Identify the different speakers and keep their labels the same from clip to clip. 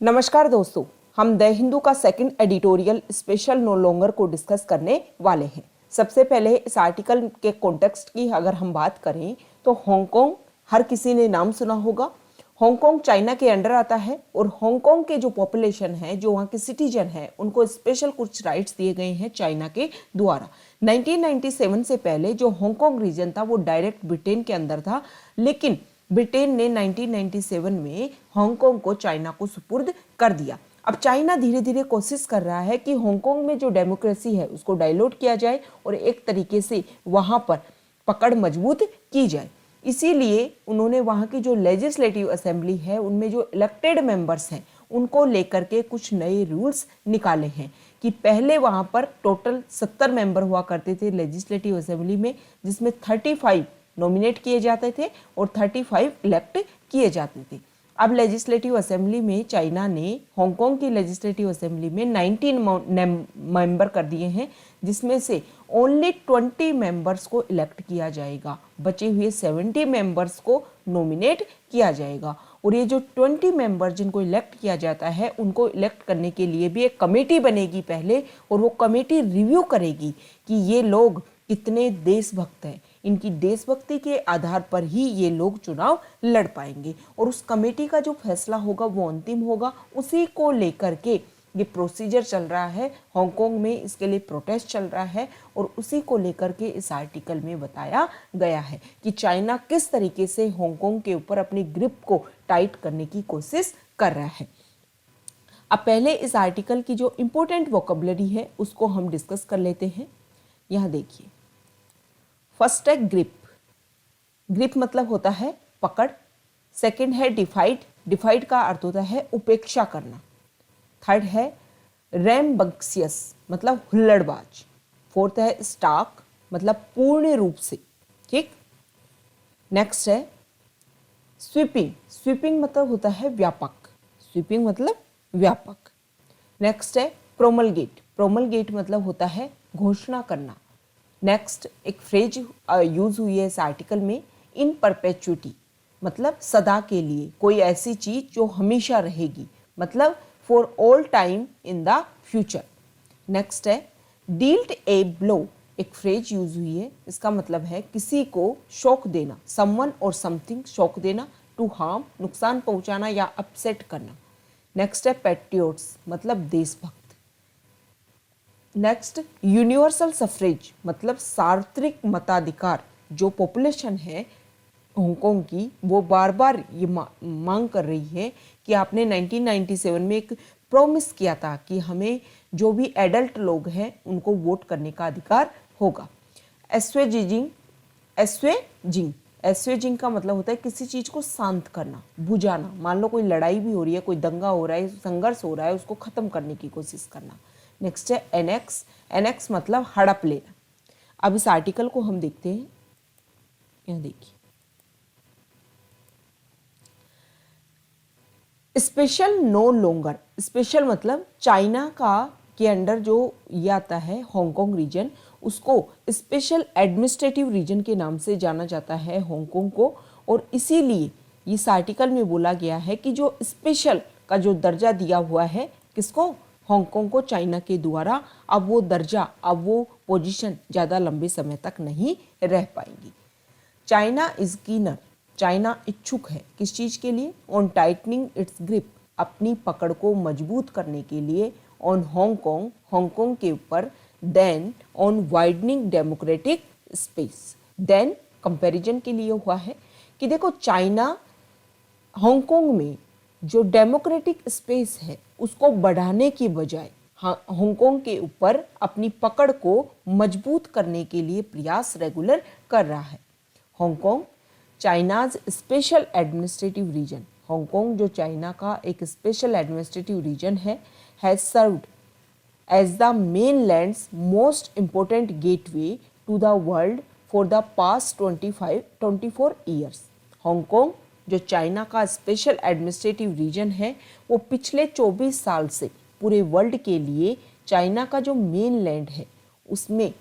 Speaker 1: नमस्कार दोस्तों, हम द हिंदू का second editorial special no longer को डिस्कस करने वाले हैं। सबसे पहले इस आर्टिकल के कॉन्टेक्स्ट की अगर हम बात करें तो हांगकांग हर किसी ने नाम सुना होगा। हांगकांग चाइना के अंडर आता है और हांगकांग के जो पॉपुलेशन है, जो वहाँ के सिटीजन है, उनको स्पेशल कुछ राइट्स दिए गए हैं चाइना के द्वारा। 1997 से पहले जो हांगकांग रीजन था वो डायरेक्ट ब्रिटेन के अंदर था, लेकिन ब्रिटेन ने 1997 में हांगकांग को चाइना को सुपुर्द कर दिया। अब चाइना धीरे धीरे कोशिश कर रहा है कि हांगकांग में जो डेमोक्रेसी है उसको डाइल्यूट किया जाए और एक तरीके से वहां पर पकड़ मजबूत की जाए। इसीलिए उन्होंने वहां की जो लेजिस्लेटिव असेंबली है उनमें जो इलेक्टेड मेंबर्स हैं उनको लेकर के कुछ नए रूल्स निकाले हैं कि पहले वहां पर टोटल 70 मेंबर हुआ करते थे लेजिस्लेटिव असेंबली में, जिसमें 35 नॉमिनेट किए जाते थे और 35 इलेक्ट किए जाते थे। अब लेजिस्लेटिव असेंबली में चाइना ने हांगकांग की लेजिस्लेटिव असेंबली में 19 मेंबर कर दिए हैं, जिसमें से ओनली 20 मेंबर्स को इलेक्ट किया जाएगा, बचे हुए 70 मेंबर्स को नॉमिनेट किया जाएगा। और ये जो 20 मेंबर जिनको इलेक्ट किया जाता है उनको इलेक्ट करने के लिए भी एक कमेटी बनेगी पहले, और वो कमेटी रिव्यू करेगी कि ये लोग कितने देशभक्त हैं। इनकी देशभक्ति के आधार पर ही ये लोग चुनाव लड़ पाएंगे और उस कमेटी का जो फैसला होगा वो अंतिम होगा। उसी को लेकर के ये प्रोसीजर चल रहा है हांगकांग में, इसके लिए प्रोटेस्ट चल रहा है और उसी को लेकर के इस आर्टिकल में बताया गया है कि चाइना किस तरीके से हांगकांग के ऊपर अपनी ग्रिप को टाइट करने की कोशिश कर रहा है। अब पहले इस आर्टिकल की जो इंपॉर्टेंट वोकैबुलरी है उसको हम डिस्कस कर लेते हैं। यहाँ देखिए, फर्स्ट है ग्रिप। ग्रिप मतलब होता है पकड़। सेकंड है डिफाइड। डिफाइड का अर्थ होता है उपेक्षा करना। थर्ड है रैमबंक्सियस मतलब हुल्लड़बाज। फोर्थ है स्टाक मतलब पूर्ण रूप से, ठीक। नेक्स्ट है स्वीपिंग। स्वीपिंग मतलब होता है व्यापक। स्वीपिंग मतलब व्यापक। नेक्स्ट है प्रोमलगेट। प्रोमलगेट मतलब होता है घोषणा करना। नेक्स्ट एक फ्रेज यूज हुई है इस आर्टिकल में, इन परपेचुटी मतलब सदा के लिए, कोई ऐसी चीज जो हमेशा रहेगी, मतलब for all time in the future. Next है डील्ड ए ब्लो। एक फ्रेज यूज हुई है, इसका मतलब है किसी को शॉक देना, समवन और समथिंग शॉक देना, टू हार्म नुकसान पहुंचाना या अपसेट करना। नेक्स्ट है पैट्रियोट्स मतलब देशभक्त। नेक्स्ट यूनिवर्सल सफरेज मतलब सार्वत्रिक मताधिकार। जो पॉपुलेशन है हांगकांग की वो बार बार ये मांग कर रही है कि आपने 1997 में एक प्रॉमिस किया था कि हमें जो भी एडल्ट लोग हैं उनको वोट करने का अधिकार होगा। एस्वेजिंग। एस्वेजिंग एस्वेजिंग का मतलब होता है किसी चीज को शांत करना, बुझाना। मान लो कोई लड़ाई भी हो रही है, कोई दंगा हो रहा है, संघर्ष हो रहा है, उसको खत्म करने की कोशिश करना। नेक्स्ट है एनेक्स। एनेक्स मतलब हड़प लेना। अब इस आर्टिकल को हम देखते हैं। यहां देखिए, स्पेशल नो लॉन्गर। स्पेशल मतलब चाइना का के अंडर जो ये आता है हांगकांग रीजन, उसको स्पेशल एडमिनिस्ट्रेटिव रीजन के नाम से जाना जाता है हांगकांग को। और इसीलिए इस आर्टिकल में बोला गया है कि जो स्पेशल का जो दर्जा दिया हुआ है किसको, हांगकांग को चाइना के द्वारा, अब वो दर्जा, अब वो पोजीशन ज़्यादा लंबे समय तक नहीं रह पाएंगी। China is keener. चाइना इच्छुक है किस चीज़ के लिए, ऑन टाइटनिंग इट्स ग्रिप अपनी पकड़ को मजबूत करने के लिए, ऑन हांगकांग हांगकांग के ऊपर, then on widening democratic space. Then comparison के लिए हुआ है कि देखो चाइना हांगकांग में जो डेमोक्रेटिक स्पेस है उसको बढ़ाने की बजाय हांगकांग के ऊपर अपनी पकड़ को मजबूत करने के लिए प्रयास रेगुलर कर रहा है। Hong Kong China's special administrative region. Hong Kong जो चाइना का एक स्पेशल एडमिनिस्ट्रेटिव रीजन है, has served as the mainland's most important gateway to the world for the past 24 years. Hong Kong जो चाइना का स्पेशल एडमिनिस्ट्रेटिव रीजन है वो पिछले 24 साल से पूरे वर्ल्ड के लिए चाइना का जो मेन लैंड है उसमें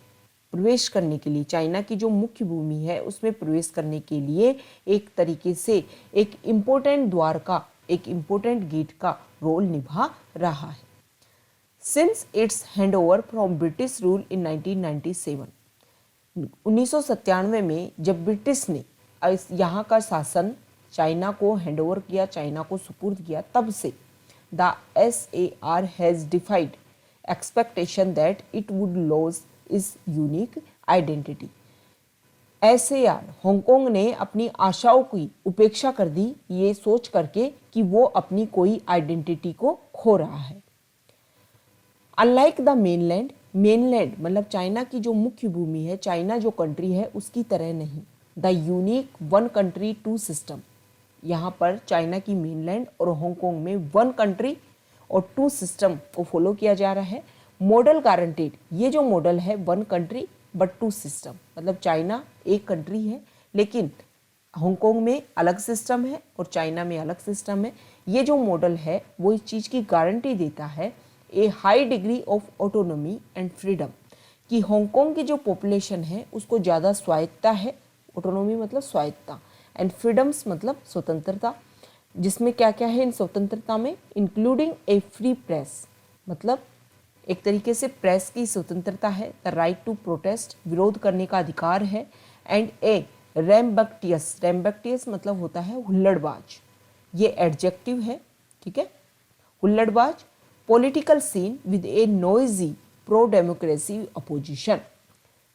Speaker 1: प्रवेश करने के लिए, चाइना की जो मुख्य भूमि है उसमें प्रवेश करने के लिए एक तरीके से एक इम्पोर्टेंट द्वार का एक इम्पोर्टेंट गेट का रोल निभा रहा है। Since it's handover from British rule in 1997, 1997 में जब ब्रिटिश ने यहाँ का शासन चाइना को हैंडओवर किया, चाइना को सुपुर्द किया, तब से the SAR has डिफाइड expectation that it would lose its unique identity। SAR Hong Kong ने अपनी आशाओं की उपेक्षा कर दी ये सोच करके कि वो अपनी कोई आइडेंटिटी को खो रहा है। अनलाइक द मेनलैंड, मेनलैंड मतलब चाइना की जो मुख्य भूमि है, चाइना जो कंट्री है उसकी तरह नहीं, the unique one country two system, यहाँ पर चाइना की मेनलैंड और हांगकांग में वन कंट्री और टू सिस्टम को फॉलो किया जा रहा है। मॉडल गारंटीड, ये जो मॉडल है one country but two system, मतलब चाइना एक कंट्री है लेकिन हांगकांग में अलग सिस्टम है और चाइना में अलग सिस्टम है। ये जो मॉडल है वो इस चीज़ की गारंटी देता है a high degree of autonomy and freedom, कि हांगकांग की जो पॉपुलेशन है उसको ज़्यादा स्वायत्तता है, ऑटोनॉमी मतलब स्वायत्तता, एंड फ्रीडम्स मतलब स्वतंत्रता, जिसमें क्या क्या है इन स्वतंत्रता में, इंक्लूडिंग ए फ्री प्रेस, मतलब एक तरीके से प्रेस की स्वतंत्रता है, द राइट टू प्रोटेस्ट, विरोध करने का अधिकार है, एंड ए रैम्बक्टियस, रैम्बक्टियस मतलब होता है हुल्लड़बाज, ये एडजेक्टिव है, ठीक है, हुल्लड़बाज political scene with a noisy pro democracy opposition,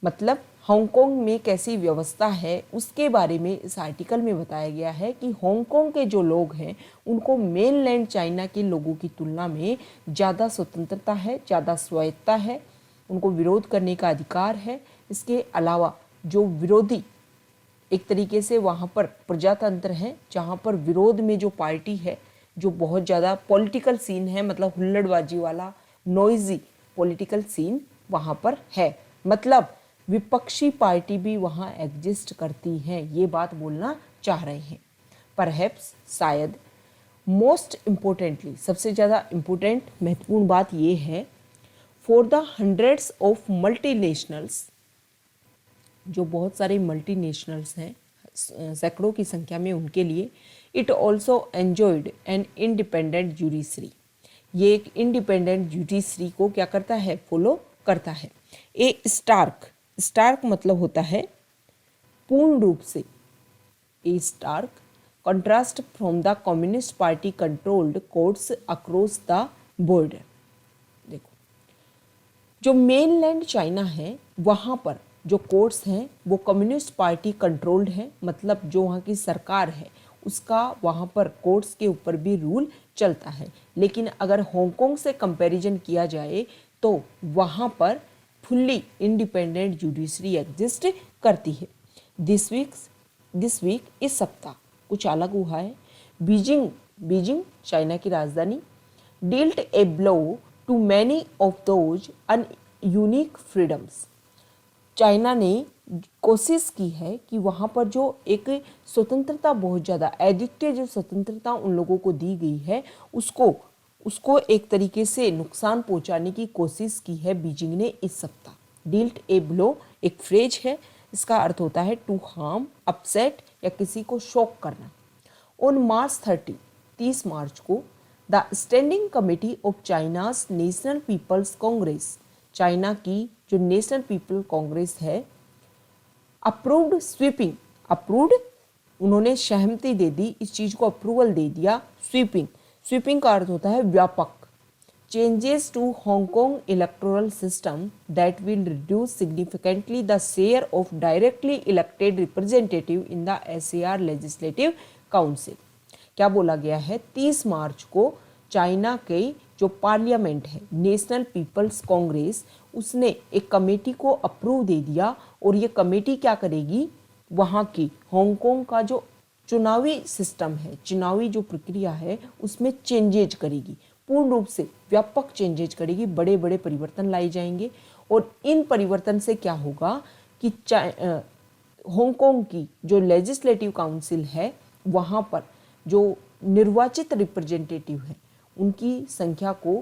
Speaker 1: मतलब हांगकांग में कैसी व्यवस्था है उसके बारे में इस आर्टिकल में बताया गया है कि हांगकांग के जो लोग हैं उनको मेनलैंड चाइना के लोगों की तुलना में ज़्यादा स्वतंत्रता है, ज़्यादा स्वायत्तता है, उनको विरोध करने का अधिकार है। इसके अलावा जो विरोधी एक तरीके से वहाँ पर प्रजातंत्र है, जहाँ पर विरोध में जो पार्टी है जो बहुत ज़्यादा पॉलिटिकल सीन है, मतलब हुल्लड़बाजी वाला नॉइजी पॉलिटिकल सीन वहाँ पर है, मतलब विपक्षी पार्टी भी वहाँ एग्जिस्ट करती हैं, ये बात बोलना चाह रहे हैं। परहैप्स शायद मोस्ट इम्पोर्टेंटली, सबसे ज़्यादा इम्पोर्टेंट महत्वपूर्ण बात ये है, for the hundreds of multinationals, जो बहुत सारे मल्टीनेशनल्स हैं सैकड़ों की संख्या में, उनके लिए it also enjoyed an independent judiciary, ये एक इंडिपेंडेंट जुडिशरी को क्या करता है, फॉलो करता है। ए स्टार्क, स्टार्क मतलब होता है पूर्ण रूप से, a stark contrast from the communist party controlled courts across the border. देखो जो मेनलैंड चाइना है वहाँ पर जो कोर्ट्स हैं वो कम्युनिस्ट पार्टी कंट्रोल्ड है, मतलब जो वहाँ की सरकार है उसका वहाँ पर कोर्ट्स के ऊपर भी रूल चलता है। लेकिन अगर हांगकांग से कंपैरिजन किया जाए तो वहाँ पर फुल्ली इंडिपेंडेंट जुडिशरी एग्जिस्ट करती है। दिस वीक इस सप्ताह कुछ अलग हुआ है। बीजिंग चाइना की राजधानी dealt a blow to many of those unique freedoms, China ने कोशिश की है कि वहाँ पर जो एक स्वतंत्रता बहुत ज़्यादा एडिक्टिव जो स्वतंत्रता उन लोगों को दी गई है उसको एक तरीके से नुकसान पहुंचाने की कोशिश की है बीजिंग ने इस सप्ताह। डील्ट ए ब्लो एक फ्रेज है, इसका अर्थ होता है टू हार्म, अपसेट या किसी को शॉक करना। ऑन मार्च 30 मार्च को the standing committee of China's national people's congress, China की जो नेशनल पीपल कांग्रेस है, अप्रूव्ड स्वीपिंग, अप्रूव्ड उन्होंने सहमति दे दी, इस चीज को अप्रूवल दे दिया। स्वीपिंग का अर्थ होता है व्यापक, changes to Hong Kong electoral system that will reduce significantly the share of directly elected representative in the SAR legislative council. क्या बोला गया है, 30 मार्च को चाइना के जो पार्लियामेंट है नेशनल पीपल्स कांग्रेस, उसने एक कमेटी को अप्रूव दे दिया और ये कमेटी क्या करेगी, वहाँ की हांगकांग का जो चुनावी सिस्टम है, चुनावी जो प्रक्रिया है उसमें चेंजेज करेगी, पूर्ण रूप से व्यापक चेंजेज करेगी, बड़े बड़े परिवर्तन लाए जाएंगे। और इन परिवर्तन से क्या होगा कि हांगकांग की जो लेजिस्लेटिव काउंसिल है वहाँ पर जो निर्वाचित रिप्रेजेंटेटिव है उनकी संख्या को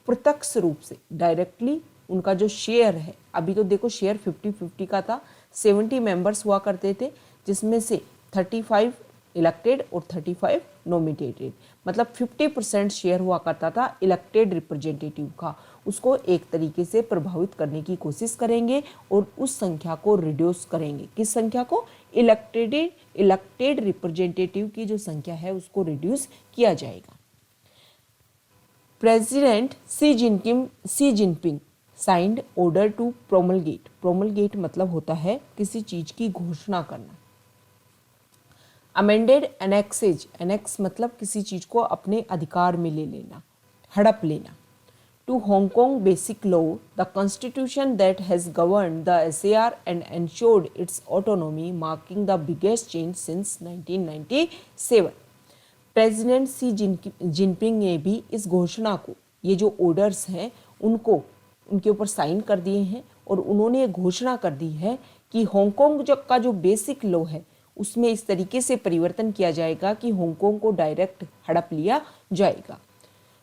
Speaker 1: प्रत्यक्ष रूप से डायरेक्टली उनका जो शेयर है, अभी तो देखो शेयर 50-50 का था, 70 मेंबर्स हुआ करते थे जिसमें से 35 इलेक्टेड और 35 नॉमिनेटेड। मतलब 50% शेयर हुआ करता था इलेक्टेड रिप्रेजेंटेटिव का, उसको एक तरीके से प्रभावित करने की कोशिश करेंगे और उस संख्या को रिड्यूस करेंगे। किस संख्या को? इलेक्टेड रिप्रेजेंटेटिव की जो संख्या है उसको रिड्यूस किया जाएगा। President Xi Jinping signed order to promulgate. Promulgate मतलब होता है किसी चीज की घोषणा करना। अमेंडेड एनेक्सेज, एनेक्स मतलब किसी चीज को अपने अधिकार में ले लेना, हड़प लेना। To Hong Kong basic law, the constitution that has governed the SAR and ensured its autonomy, marking the biggest change since 1997। President Xi Jinping ने भी इस घोषणा को, ये जो ऑर्डर्स हैं उनको उनके ऊपर साइन कर दिए हैं और उन्होंने ये घोषणा कर दी है कि हांगकांग का जो बेसिक लॉ है उसमें इस तरीके से परिवर्तन किया जाएगा कि हांगकांग को डायरेक्ट हड़प लिया जाएगा।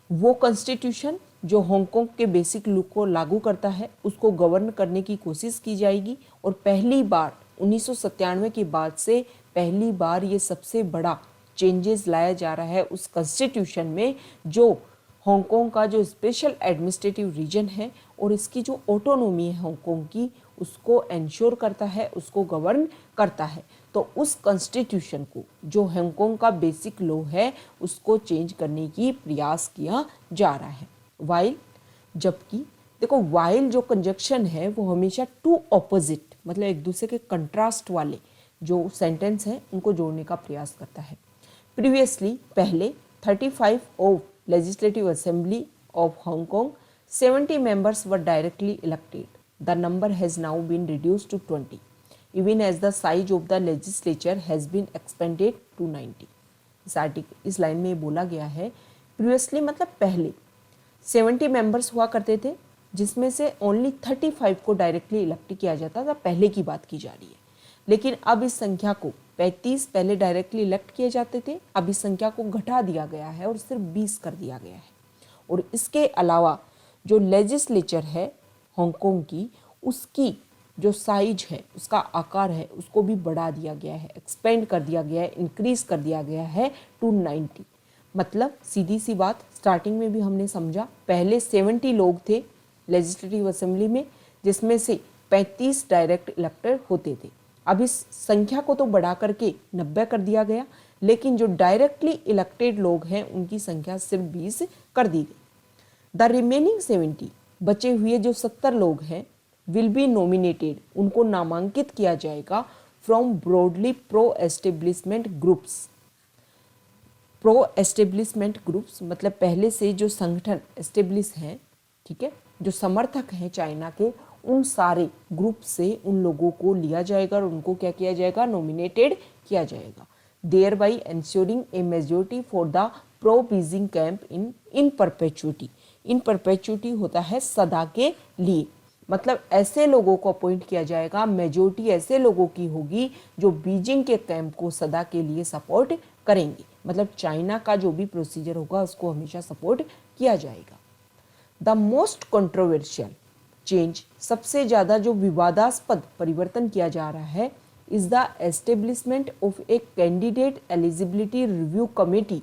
Speaker 1: वो कॉन्स्टिट्यूशन जो हांगकांग के बेसिक लॉ को लागू करता है उसको गवर्न करने की कोशिश की जाएगी और पहली बार 1997 के बाद से पहली बार ये सबसे बड़ा चेंजेस लाया जा रहा है उस कॉन्स्टिट्यूशन में, जो हांगकांग का जो स्पेशल एडमिनिस्ट्रेटिव रीजन है और इसकी जो ऑटोनॉमी है हांगकांग की, उसको एंश्योर करता है, उसको गवर्न करता है। तो उस कॉन्स्टिट्यूशन को जो हांगकांग का बेसिक लॉ है उसको चेंज करने की प्रयास किया जा रहा है। वाइल, जबकि देखो वाइल जो कंजक्शन है वो हमेशा टू ऑपोजिट मतलब एक दूसरे के कंट्रास्ट वाले जो सेंटेंस हैं उनको जोड़ने का प्रयास करता है। प्रीवियसली पहले 35 of legislative assembly of Hong Kong 70 members were directly elected. The number has now been reduced to 20 even as the size of the legislature has been expanded to 90। इस लाइन में बोला गया है प्रीवियसली मतलब पहले 70 मेंबर्स हुआ करते थे जिसमें से ओनली 35 को डायरेक्टली इलेक्ट किया जाता था, पहले की बात की जा रही है। लेकिन अब इस संख्या को 35 पहले डायरेक्टली इलेक्ट किए जाते थे, अब इस संख्या को घटा दिया गया है और सिर्फ 20 कर दिया गया है। और इसके अलावा जो लेजिस्लेचर है हांगकांग की, उसकी जो साइज है उसका आकार है उसको भी बढ़ा दिया गया है, एक्सपेंड कर दिया गया है, इंक्रीज कर दिया गया है टू 90। मतलब सीधी सी बात, स्टार्टिंग में भी हमने समझा, पहले 70 लोग थे लेजिस्लेटिव असेंबली में जिसमें से 35 डायरेक्ट इलेक्टेड होते थे। अब इस संख्या को तो बढ़ा करके 90 कर दिया गया, लेकिन जो डायरेक्टली इलेक्टेड लोग हैं उनकी संख्या सिर्फ 20 कर दी गई। द रिमेनिंग 70 बचे हुए जो 70 लोग हैं विल बी नॉमिनेटेड, उनको नामांकित किया जाएगा from broadly pro establishment groups. Pro establishment groups मतलब पहले से जो संगठन एस्टेब्लिश हैं, ठीक है, जो समर्थक हैं चाइना के, उन सारे ग्रुप से उन लोगों को लिया जाएगा और उनको क्या किया जाएगा? नॉमिनेटेड किया जाएगा। Thereby ensuring a majority for the pro Beijing camp in perpetuity. In perpetuity होता है सदा के लिए, मतलब ऐसे लोगों को अपॉइंट किया जाएगा, मेजोरिटी ऐसे लोगों की होगी जो बीजिंग के कैंप को सदा के लिए सपोर्ट करेंगे। मतलब चाइना का जो भी प्रोसीजर होगा उसको हमेशा सपोर्ट किया जाएगा। द मोस्ट कंट्रोवर्शियल चेंज, सबसे ज़्यादा जो विवादास्पद परिवर्तन किया जा रहा है, is the establishment of a candidate eligibility review committee.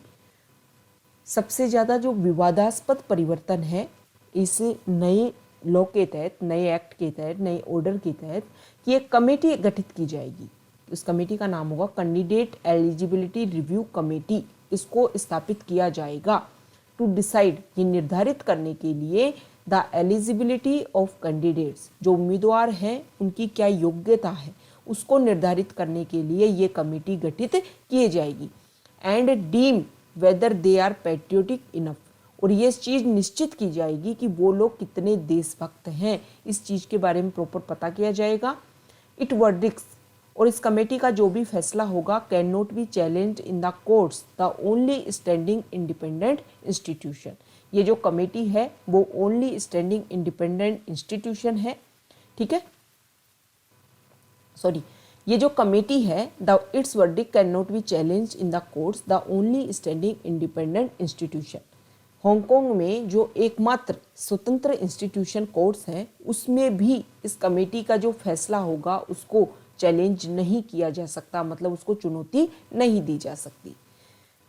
Speaker 1: सबसे ज़्यादा जो विवादास्पद परिवर्तन है इस नए लॉ के तहत, नए एक्ट के तहत, नए ऑर्डर के तहत कि एक कमेटी गठित की जाएगी। इस कमेटी का नाम होगा कैंडिडेट एलिजिबिलिटी रिव्यू कमेटी। इसको स्थापित किया जाएगा टू डिसाइड, ये निर्धारित करने के लिए, द एलिजिबिलिटी ऑफ कैंडिडेट्स, जो उम्मीदवार हैं उनकी क्या योग्यता है उसको निर्धारित करने के लिए ये कमेटी गठित की जाएगी। And deem whether they are patriotic enough, और ये चीज़ निश्चित की जाएगी कि वो लोग कितने देशभक्त हैं, इस चीज़ के बारे में प्रॉपर पता किया जाएगा। इट वर्डिक्स, और इस कमेटी का जो भी फैसला होगा, can not be challenged in the courts, the only standing independent institution. ये जो कमेटी है वो ओनली स्टैंडिंग इंडिपेंडेंट इंस्टीट्यूशन है, ठीक है, सॉरी, ये जो कमेटी है, the it's verdict can not be challenged in the courts, the only standing independent institution. Hong Kong में जो एकमात्र स्वतंत्र इंस्टीट्यूशन कोर्ट्स हैं उसमें भी इस कमेटी का जो फैसला होगा उसको चैलेंज नहीं किया जा सकता, मतलब उसको चुनौती नहीं दी जा सकती।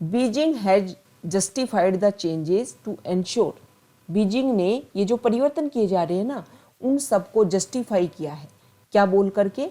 Speaker 1: Beijing has justified the changes to ensure, Beijing ने ये जो परिवर्तन किए जा रहे हैं ना, उन सबको जस्टिफाई किया है, क्या बोल करके,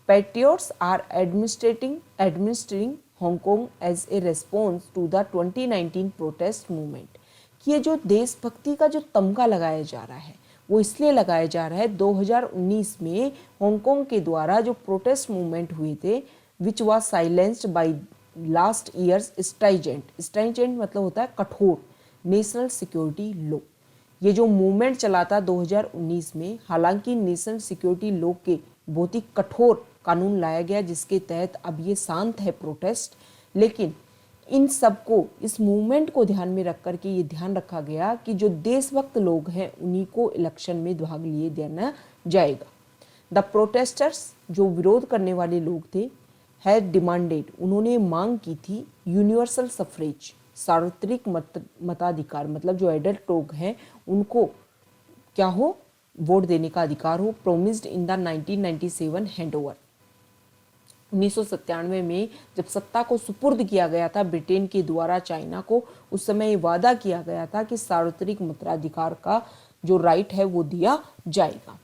Speaker 1: patriots are administering Hong Kong as a response to the 2019 protest movement, कि ये जो देशभक्ति का जो तमगा लगाया जा रहा है वो इसलिए लगाया जा रहा है 2019 में हांगकांग के द्वारा जो प्रोटेस्ट मूवमेंट हुए थे, which was silenced by last year's stringent मतलब होता है कठोर नेशनल सिक्योरिटी लॉ। ये जो मूवमेंट चला था 2019 में, हालांकि नेशनल सिक्योरिटी लॉ के बहुत ही कठोर कानून लाया गया जिसके तहत अब ये शांत है प्रोटेस्ट, लेकिन इन सबको, इस मूवमेंट को ध्यान में रख कर के ये ध्यान रखा गया कि जो देशभक्त लोग हैं उन्हीं को इलेक्शन में भाग लिए देना जाएगा। द प्रोटेस्टर्स, जो विरोध करने वाले लोग थे, हैड डिमांडेड, उन्होंने मांग की थी यूनिवर्सल सफरेज, सार्वत्रिक मताधिकार, मतलब जो एडल्ट लोग हैं उनको क्या हो, वोट देने का अधिकार हो, प्रोमिस्ड इन द 1997 हैंडओवर। 1997 में जब सत्ता को सुपुर्द किया गया था ब्रिटेन के द्वारा चाइना को, उस समय वादा किया गया था कि सार्वत्रिक मताधिकार का जो राइट है वो दिया जाएगा।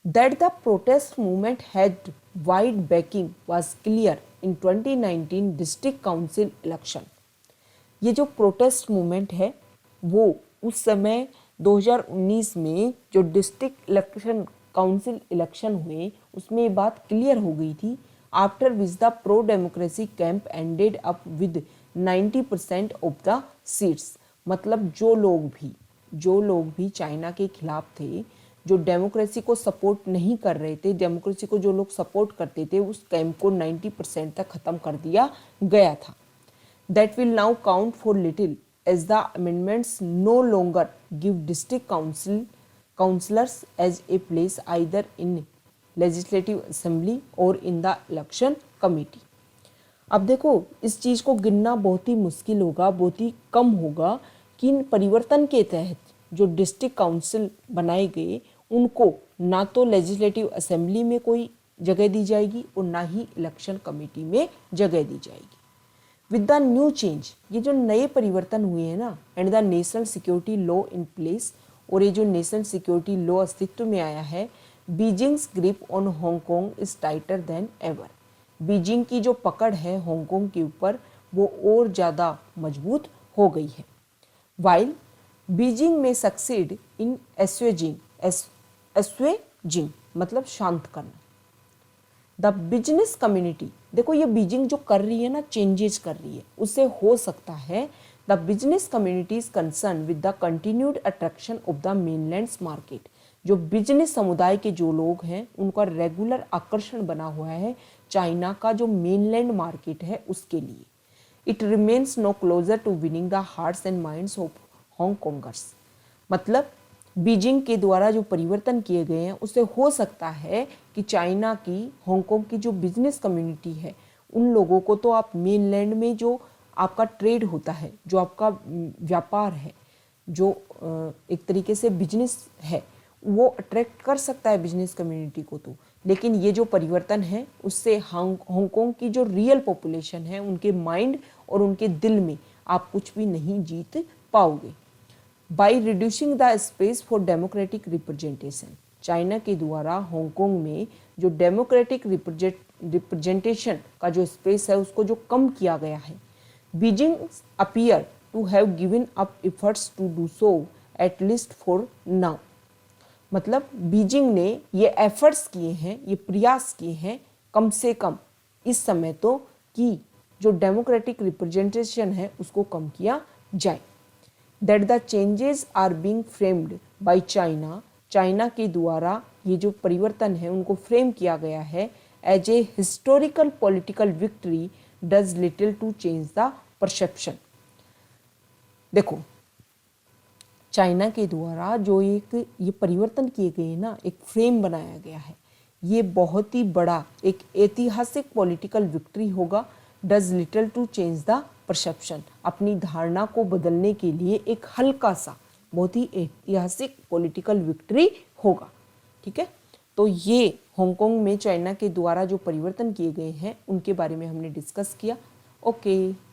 Speaker 1: That the protest movement had wide banking was clear in 2019 district council election. ये जो प्रोटेस्ट मूवमेंट है वो उस समय 2019 में जो डिस्ट्रिक्ट इलेक्शन काउंसिल इलेक्शन हुए उसमें ये बात क्लियर हो गई थी, after which the pro democracy camp ended up with 90% of the seats, मतलब जो लोग भी चाइना के खिलाफ थे, जो डेमोक्रेसी को सपोर्ट नहीं कर रहे थे, डेमोक्रेसी को जो लोग सपोर्ट करते थे, उस कैंप को 90% तक खत्म कर दिया गया था। That will now count for little as the amendments no longer give district councillors as a place either in legislative assembly और इन द इलेक्शन कमेटी। अब देखो, इस चीज़ को गिनना बहुत ही मुश्किल होगा, बहुत ही कम होगा कि इन परिवर्तन के तहत जो डिस्ट्रिक्ट काउंसिल बनाए गए उनको ना तो लेजिस्लेटिव असेंबली में कोई जगह दी जाएगी और ना ही इलेक्शन कमेटी में जगह दी जाएगी। विद द न्यू चेंज, ये जो नए परिवर्तन हुए हैं ना, and the national security law in place, और ये जो नेशनल सिक्योरिटी लॉ अस्तित्व में आया है, Beijing's grip on Hong Kong is tighter than ever, Beijing की जो पकड़ है हांगकांग के ऊपर वो और ज़्यादा मजबूत हो गई है। वाइल बीजिंग में सक्सीड इन एस्वेजिंग मतलब शांत करना। द बिजनेस कम्युनिटी, देखो ये बीजिंग जो कर रही है ना, चेंजेस कर रही है, उससे हो सकता है the business community is concern with the continued attraction of the mainland's market, जो बिजनेस समुदाय के जो लोग हैं उनका रेगुलर आकर्षण बना हुआ है चाइना का जो मेनलैंड मार्केट है उसके लिए। It remains no closer to winning the hearts and minds of Hongkongers, मतलब बीजिंग के द्वारा जो परिवर्तन किए गए हैं उससे हो सकता है कि चाइना की, हांगकांग की जो बिजनेस कम्युनिटी है उन लोगों को तो आप मेनलैंड में जो आपका ट्रेड होता है, जो आपका व्यापार है, जो एक तरीके से बिजनेस है, वो अट्रैक्ट कर सकता है बिजनेस कम्युनिटी को तो, लेकिन ये जो परिवर्तन है उससे हांगकांग की जो रियल पॉपुलेशन है उनके माइंड और उनके दिल में आप कुछ भी नहीं जीत पाओगे। By reducing the space for democratic representation, China के द्वारा हांगकांग में जो डेमोक्रेटिक रिप्रेजेंटेशन का जो स्पेस है उसको जो कम किया गया है, Beijing appear to have given up efforts to do so at least for now, मतलब बीजिंग ने ये एफर्ट्स किए हैं, ये प्रयास किए हैं कम से कम इस समय तो, कि जो डेमोक्रेटिक रिप्रेजेंटेशन है उसको कम किया जाए। That the changes are being framed by China, China के द्वारा ये जो परिवर्तन है उनको फ्रेम किया गया है as a historical political victory does little to change the perception. देखो, चाइना के द्वारा जो एक ये परिवर्तन किए गए ना, एक फ्रेम बनाया गया है, ये बहुत ही बड़ा एक ऐतिहासिक पॉलिटिकल विक्ट्री होगा। Does little to change the perception, अपनी धारणा को बदलने के लिए एक हल्का सा बहुत ही ऐतिहासिक पॉलिटिकल विक्ट्री होगा। ठीक है, तो ये हांगकांग में चाइना के द्वारा जो परिवर्तन किए गए हैं उनके बारे में हमने डिस्कस किया। ओके।